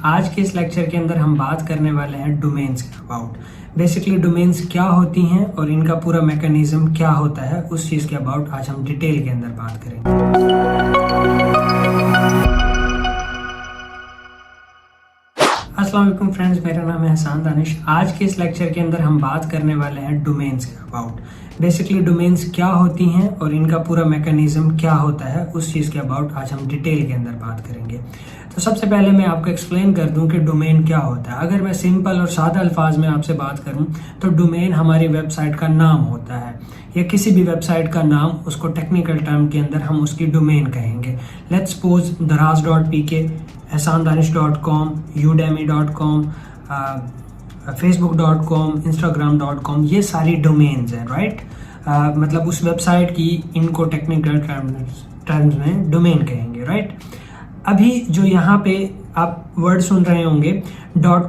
आज के इस लेक्चर के अंदर हम बात करने वाले हैं डोमेन्स के अबाउट। बेसिकली डोमेन्स क्या होती हैं और इनका पूरा मैकेनिज्म क्या होता है, उस चीज़ के अबाउट आज हम डिटेल के अंदर बात करेंगे। अस्सलाम वालेकुम फ्रेंड्स, मेरा नाम है हसान दानिश। आज के इस लेक्चर के अंदर हम बात करने वाले हैं डोमेन्स के अबाउट। बेसिकली डोमेन्स क्या होती हैं और इनका पूरा मैकेनिज्म क्या होता है, उस चीज़ के अबाउट आज हम डिटेल के अंदर बात करेंगे। तो सबसे पहले मैं आपको एक्सप्लेन कर दूं कि डोमेन क्या होता है। अगर मैं सिंपल और सादा अल्फाज में आपसे बात करूं तो डोमेन हमारी वेबसाइट का नाम होता है, या किसी भी वेबसाइट का नाम, उसको टेक्निकल टर्म के अंदर हम उसकी डोमेन कहेंगे। Let's suppose daraz.pk, ehsandanish.com, udemy.com, facebook.com, instagram.com, ये सारी डोमेन्स हैं, राइट। मतलब उस वेबसाइट की इनको टेक्निकल टर्म्स में डोमेन कहेंगे, राइट। अभी जो यहाँ पे आप वर्ड सुन रहे होंगे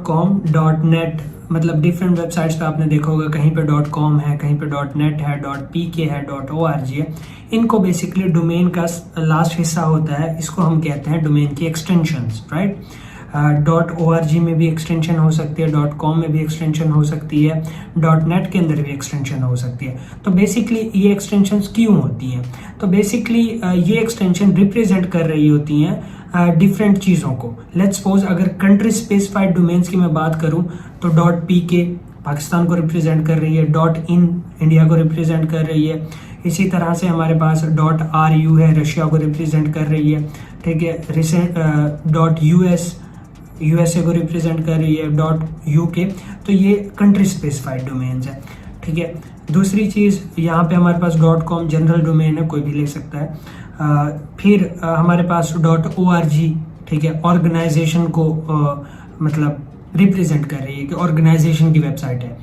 .com, .net, मतलब डिफरेंट वेबसाइट्स पे आपने देखा होगा, कहीं पे .com है, कहीं पे .net है, .pk है, .org है। इनको बेसिकली डोमेन का लास्ट हिस्सा होता है, इसको हम कहते हैं डोमेन की एक्सटेंशंस, राइट। .org में भी एक्सटेंशन हो सकती है, .com में भी एक्सटेंशन हो सकती है, .net के अंदर भी एक्सटेंशन हो सकती है। तो बेसिकली ये एक्सटेंशंस क्यों होती हैं? तो बेसिकली ये एक्सटेंशन रिप्रेजेंट कर रही होती हैं डिफरेंट चीज़ों को। लेट्स सपोज अगर कंट्री स्पेसिफाइड डोमेन्स की मैं बात करूं तो .pk पाकिस्तान को रिप्रेजेंट कर रही है, .in इंडिया को रिप्रेजेंट कर रही है, इसी तरह से हमारे पास .ru है, रशिया को रिप्रेजेंट कर रही है, ठीक है। .us यूएसए को रिप्रेजेंट कर रही है, .uk, तो ये कंट्री स्पेसिफाइड डोमेन्स है, ठीक है। दूसरी चीज़ यहाँ पे हमारे पास .com जनरल डोमेन है, कोई भी ले सकता है। फिर हमारे पास .org, ठीक है, ऑर्गेनाइजेशन को मतलब रिप्रेजेंट कर रही है कि ऑर्गेनाइजेशन की वेबसाइट है।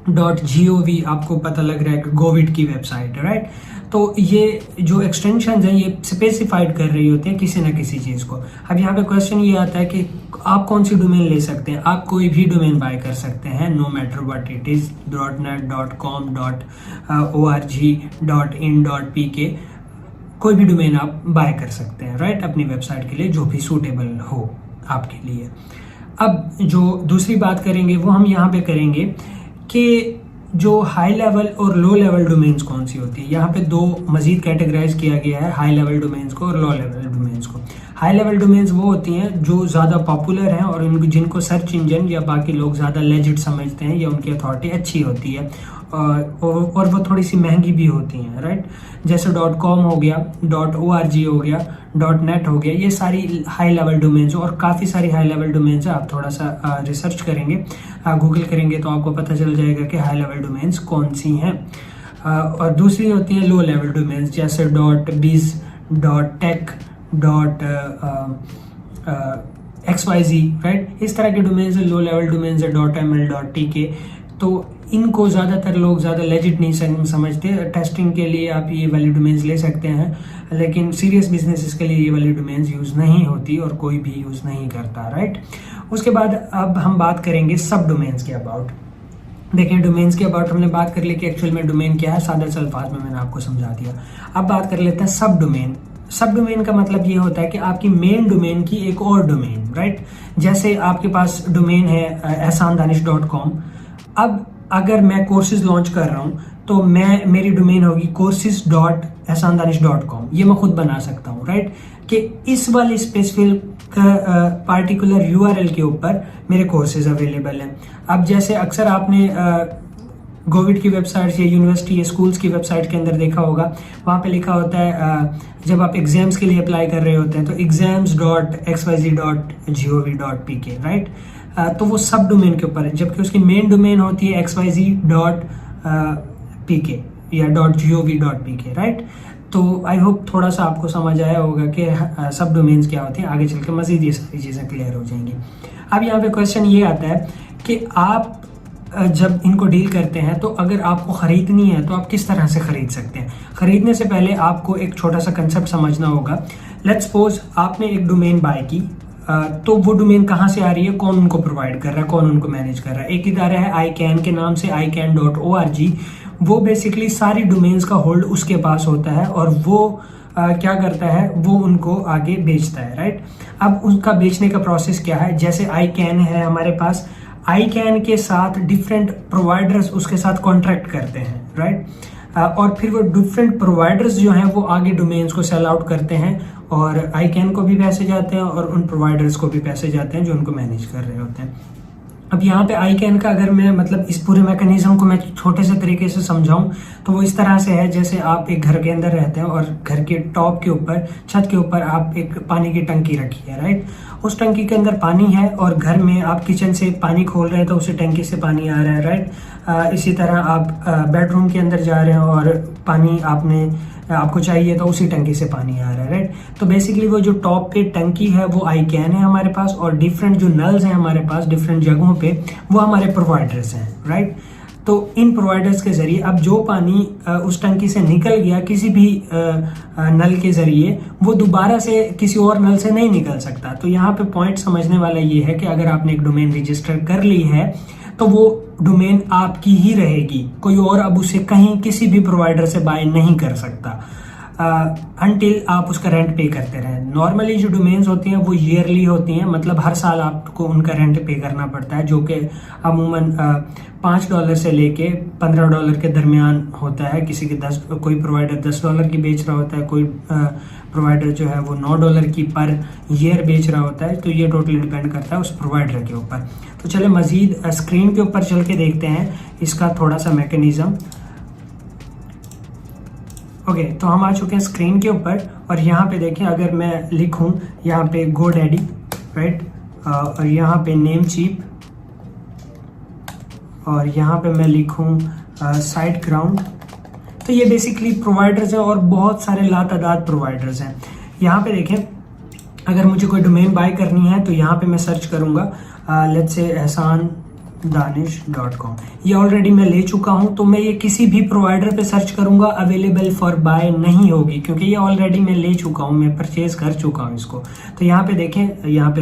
.gov आपको पता लग रहा है कि गोविड की वेबसाइट है, राइट। तो ये जो एक्सटेंशन हैं ये स्पेसिफाइड कर रही होती हैं किसी ना किसी चीज़ को। अब यहाँ पे क्वेश्चन ये आता है कि आप कौन सी डोमेन ले सकते हैं। आप कोई भी डोमेन बाय कर सकते हैं, no matter what it is, .net, .com, .org, .in, .pk, कोई भी डोमेन आप बाय कर सकते हैं, राइट, अपनी वेबसाइट के लिए जो भी सूटेबल हो आपके लिए। अब जो दूसरी बात करेंगे वो हम यहाँ पे करेंगे कि जो हाई लेवल और लो लेवल डोमेन्स कौन सी होती है। यहाँ पे दो मजीद कैटेगराइज किया गया है, हाई लेवल डोमेन्स को और लो लेवल डोमेन्स को। हाई लेवल डोमेन्स वो होती हैं जो ज़्यादा पॉपुलर हैं और जिनको सर्च इंजन या बाकी लोग ज़्यादा लेजिट समझते हैं, या उनकी अथॉरिटी अच्छी होती है और वो थोड़ी सी महंगी भी होती हैं, राइट। जैसे .com हो गया, .org हो गया, .net हो गया, ये सारी हाई लेवल डोमेन्स और काफ़ी सारी हाई लेवल डोमेन्स है। आप थोड़ा सा रिसर्च करेंगे, गूगल करेंगे तो आपको पता चल जाएगा कि हाई लेवल डोमेन्स कौन सी हैं। और दूसरी होती हैं लो लेवल डोमेन्स, जैसे .biz, .tech, .xyz, राइट। इस तरह के डोमेन्स है, लो लेवल डोमेन्स है, .ml, .tk। तो इनको ज़्यादातर लोग ज़्यादा लेजिट नहीं समझते। टेस्टिंग के लिए आप ये वाली डोमेन्स ले सकते हैं, लेकिन सीरियस बिजनेसेस के लिए ये वाली डोमेन्स यूज़ नहीं होती और कोई भी यूज़ नहीं करता, राइट। उसके बाद अब हम बात करेंगे सब डोमेन्स के अबाउट। देखिए, डोमेन्स के अबाउट हमने बात कर ली कि एक्चुअल में डोमेन क्या है, सादा से अल्फाज में मैंने आपको समझा दिया। अब बात कर लेते हैं सब डोमेन। सब डोमेन का मतलब ये होता है कि आपकी मेन डोमेन की एक और डोमेन, राइट। जैसे आपके पास डोमेन है ehsandanish.com। अब अगर मैं कोर्सेज लॉन्च कर रहा हूँ तो मेरी डोमेन होगी courses.ehsandanish.com। ये मैं खुद बना सकता हूँ, राइट, कि इस वाली स्पेसिफिक पार्टिकुलर URL के ऊपर मेरे कोर्सेज अवेलेबल हैं। अब जैसे अक्सर आपने गोविड की वेबसाइट या यूनिवर्सिटी या स्कूल्स की वेबसाइट के अंदर देखा होगा, वहाँ पे लिखा होता है जब आप एग्जाम्स के लिए अप्लाई कर रहे होते हैं तो exams.xyz.gov.pk, राइट। तो वो सब डोमेन के ऊपर है, जबकि उसकी मेन डोमेन होती है xyz.pk या .gov.pk, राइट। तो आई होप थोड़ा सा आपको समझ आया होगा कि सब डोमेन्स क्या होती हैं। आगे चल के मज़ीद ये सारी चीज़ें क्लियर हो जाएंगी। अब यहाँ पे क्वेश्चन ये आता है कि आप जब इनको डील करते हैं तो अगर आपको ख़रीदनी है तो आप किस तरह से ख़रीद सकते हैं। ख़रीदने से पहले आपको एक छोटा सा कंसेप्ट समझना होगा। लेट्स सपोज आपने एक डोमेन बाय की, तो वो डोमेन कहाँ से आ रही है, कौन उनको प्रोवाइड कर रहा है, कौन उनको मैनेज कर रहा है। एक इदारा है iCan के नाम से, ican.org। वो बेसिकली सारी डोमेन्स का होल्ड उसके पास होता है और वो क्या करता है, वो उनको आगे बेचता है, राइट। अब उनका बेचने का प्रोसेस क्या है, जैसे iCAN है हमारे पास, iCAN के साथ डिफरेंट प्रोवाइडर्स उसके साथ कॉन्ट्रैक्ट करते हैं, राइट। और फिर वो डिफरेंट प्रोवाइडर्स जो हैं वो आगे डोमेन्स को सेल आउट करते हैं और iCAN को भी पैसे जाते हैं और उन प्रोवाइडर्स को भी पैसे जाते हैं जो उनको मैनेज कर रहे होते हैं। अब यहाँ पे iCAN का अगर मैं मतलब इस पूरे मैकेनिज्म को मैं छोटे से तरीके से समझाऊं तो वो इस तरह से है, जैसे आप एक घर के अंदर रहते हैं और घर के टॉप के ऊपर, छत के ऊपर आप एक पानी की टंकी रखी है, राइट। उस टंकी के अंदर पानी है और घर में आप किचन से पानी खोल रहे हैं तो उसी टंकी से पानी आ रहा है, राइट। इसी तरह आप बेडरूम के अंदर जा रहे हैं और पानी आपको चाहिए तो उसी टंकी से पानी आ रहा है, राइट। तो बेसिकली वो जो टॉप पे टंकी है वो iCAN है हमारे पास, और डिफरेंट जो नल्स हैं हमारे पास डिफरेंट जगहों पे वो हमारे प्रोवाइडर्स हैं, राइट। तो इन प्रोवाइडर्स के जरिए अब जो पानी उस टंकी से निकल गया किसी भी नल के जरिए, वो दोबारा से किसी और नल से नहीं निकल सकता। तो यहाँ पे पॉइंट समझने वाला ये है कि अगर आपने एक डोमेन रजिस्टर कर ली है तो वो डोमेन आपकी ही रहेगी, कोई और अब उसे कहीं किसी भी प्रोवाइडर से बाय नहीं कर सकता अनटिल आप उसका रेंट पे करते रहें। नॉर्मली जो डोमेन्स होती हैं वो ईयरली होती हैं, मतलब हर साल आपको उनका रेंट पे करना पड़ता है, जो कि अमूमन $5 से लेके $15 के दरमियान होता है। किसी के कोई प्रोवाइडर $10 की बेच रहा होता है, कोई प्रोवाइडर जो है वो $9 की पर ईयर बेच रहा होता है। तो ये टोटली डिपेंड करता है उस प्रोवाइडर के ऊपर। तो चले मजीद स्क्रीन के ऊपर चल के देखते हैं इसका थोड़ा सा मैकेनिज्म। ओके, तो हम आ चुके हैं स्क्रीन के ऊपर और यहाँ पे देखें, अगर मैं लिखूं यहाँ पे GoDaddy, राइट, और यहाँ पे नेमचीप, और यहाँ पे मैं लिखूं SiteGround, तो ये बेसिकली प्रोवाइडर्स हैं और बहुत सारे लातादाद प्रोवाइडर्स हैं। यहाँ पे देखें, अगर मुझे कोई डोमेन बाय करनी है तो यहाँ पे मैं सर्च करूँगा लेट्स से ehsandanish.com। ये ऑलरेडी मैं ले चुका हूँ, तो मैं ये किसी भी प्रोवाइडर पे सर्च करूँगा अवेलेबल फॉर बाय नहीं होगी, क्योंकि ये ऑलरेडी मैं ले चुका हूँ, मैं परचेज कर चुका हूँ इसको। तो यहाँ पे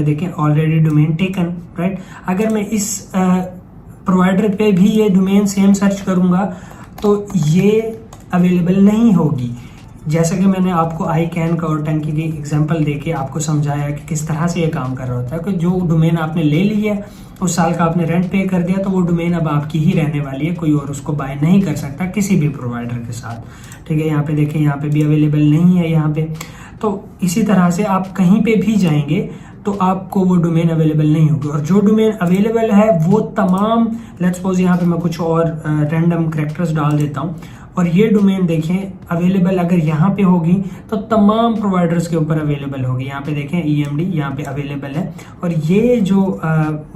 देखें ऑलरेडी डोमेन टेकन, राइट। अगर मैं इस प्रोवाइडर पे भी ये डोमेन सेम सर्च करूँगा तो ये अवेलेबल नहीं होगी। जैसा कि मैंने आपको iCAN का और टंकी की एग्जांपल देके आपको समझाया कि किस तरह से ये काम कर रहा होता है कि जो डोमेन आपने ले ली है, उस साल का आपने रेंट पे कर दिया, तो वो डोमेन अब आपकी ही रहने वाली है, कोई और उसको बाय नहीं कर सकता किसी भी प्रोवाइडर के साथ, ठीक है। यहाँ पे देखें, यहाँ पे भी अवेलेबल नहीं है यहाँ पे। तो इसी तरह से आप कहीं पे भी जाएंगे तो आपको वो डोमेन अवेलेबल नहीं होगी, और जो डोमेन अवेलेबल है वो तमाम, लेट्स सपोज यहाँ पे मैं कुछ और रैंडम कैरेक्टर्स डाल देता हूँ और ये डोमेन देखें अवेलेबल अगर यहाँ पे होगी तो तमाम प्रोवाइडर्स के ऊपर अवेलेबल होगी। यहाँ पे देखें EMD यहाँ पे अवेलेबल है, और ये जो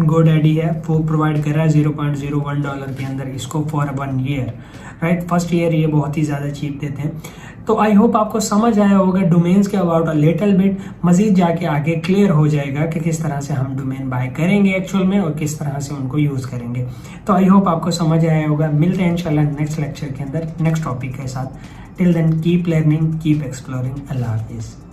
GoDaddy है वो प्रोवाइड कर रहा है $0.01 के अंदर इसको for 1 year, right. First year ये बहुत ही ज़्यादा चीप देते हैं। तो आई होप आपको समझ आया होगा डोमेन्स के अबाउट अ लिटिल बिट। मजीद जाके आगे क्लियर हो जाएगा कि किस तरह से हम डोमेन बाय करेंगे एक्चुअल में और किस तरह से उनको यूज़ करेंगे। तो आई होप आपको समझ आया होगा। मिलते हैं इंशाल्लाह नेक्स्ट लेक्चर के अंदर नेक्स्ट टॉपिक के साथ। Till then keep learning, keep exploring. अल्लाह हाफिज़।